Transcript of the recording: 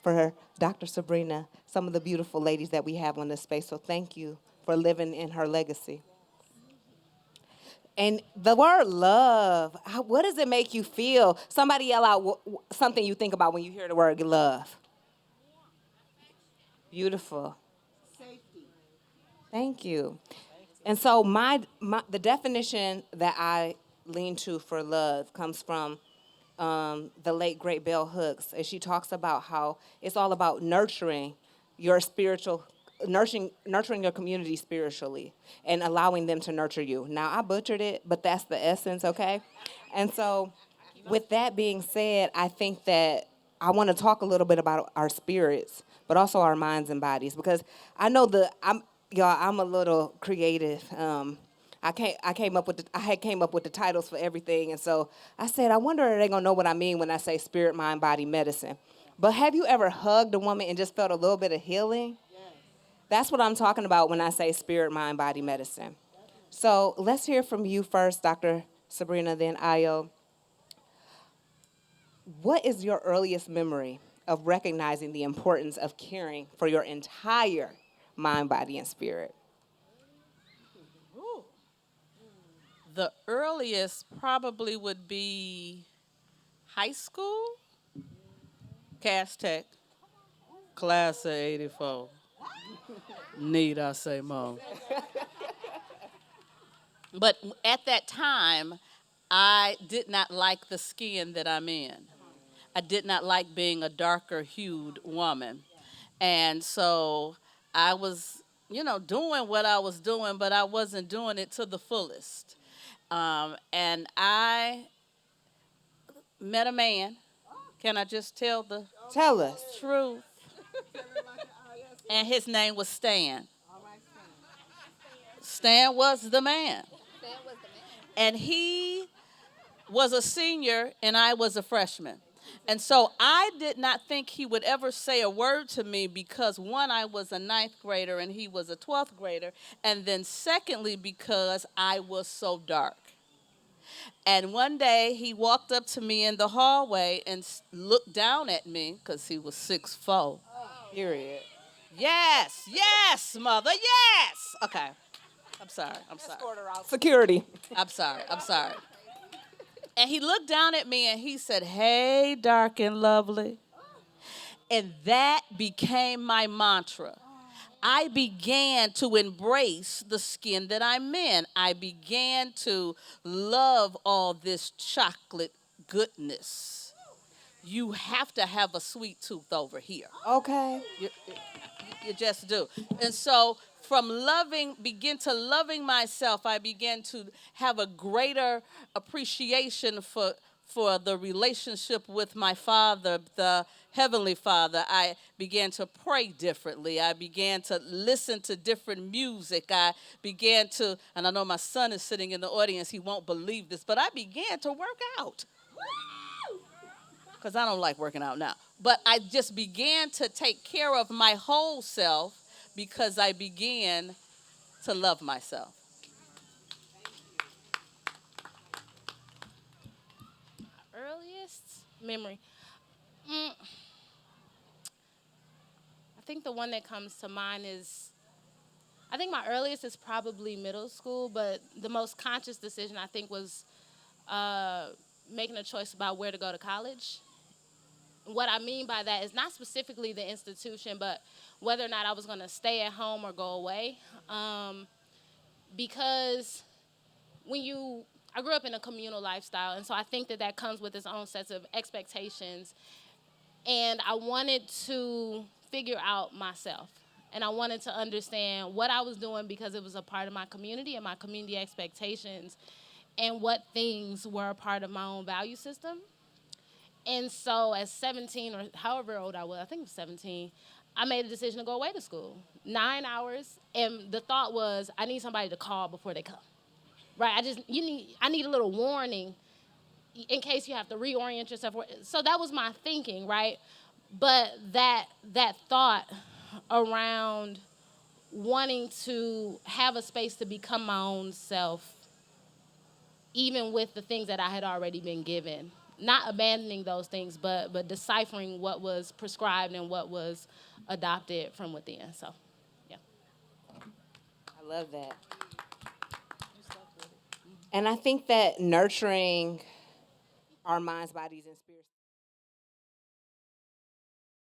for Dr. Sabrina, some of the beautiful ladies that we have on this space. So thank you for living in her legacy. And the word love, what does it make you feel? Somebody yell out something you think about when you hear the word love. Beautiful. Thank you. And so the definition that I lean to for love comes from the late great Bell Hooks, and she talks about how it's all about nurturing your spiritual, nurturing your community spiritually, and allowing them to nurture you. Now I butchered it, but that's the essence, okay? And so, with that being said, I think that I want to talk a little bit about our spirits, but also our minds and bodies, because I know I'm a little creative. I had came up with the titles for everything, and so I said, I wonder if they're gonna know what I mean when I say spirit, mind, body, medicine. But have you ever hugged a woman and just felt a little bit of healing? That's what I'm talking about when I say spirit, mind, body, medicine. So let's hear from you first, Dr. Sabrina, then Ayo. What is your earliest memory of recognizing the importance of caring for your entire mind, body, and spirit? Ooh. The earliest probably would be high school, Cass Tech, class of 84. Need I say more? But at that time, I did not like the skin that I'm in. I did not like being a darker hued woman. And so I was, doing what I was doing, but I wasn't doing it to the fullest. And I met a man. Can I just tell the Tell us. truth? And his name was Stan. Stan was the man. And he was a senior and I was a freshman. And so I did not think he would ever say a word to me because one, I was a ninth grader and he was a 12th grader. And then secondly, because I was so dark. And one day he walked up to me in the hallway and looked down at me because he was 6'4". Period. Yes, yes, mother, yes. Okay, I'm sorry, I'm sorry. Escort her out. Security. I'm sorry, I'm sorry. And he looked down at me and he said, "Hey, dark and lovely." And that became my mantra. I began to embrace the skin that I'm in. I began to love all this chocolate goodness. You have to have a sweet tooth over here. Okay. You just do. And so from begin to loving myself, I began to have a greater appreciation for the relationship with my Father, the Heavenly Father. I began to pray differently. I began to listen to different music. I began to, and I know my son is sitting in the audience, he won't believe this, but I began to work out because I don't like working out now. But I just began to take care of my whole self because I began to love myself. Earliest memory. Mm, I think the one that comes to mind is, I think my earliest is probably middle school, but the most conscious decision I think was uh, making a choice about where to go to college. What I mean by that is not specifically the institution, but whether or not I was going to stay at home or go away. Um, because I grew up in a communal lifestyle, and so I think that that comes with its own sets of expectations. And I wanted to figure out myself. And I wanted to understand what I was doing because it was a part of my community and my community expectations, and what things were a part of my own value system. And so at 17 or however old I was, I think it was 17, I made a decision to go away to school. 9 hours. And the thought was, I need somebody to call before they come. Right? I need a little warning in case you have to reorient yourself. So that was my thinking, right? But that thought around wanting to have a space to become my own self, even with the things that I had already been given, not abandoning those things, but deciphering what was prescribed and what was adopted from within. So, yeah. I love that. And I think that nurturing our minds, bodies, and spirits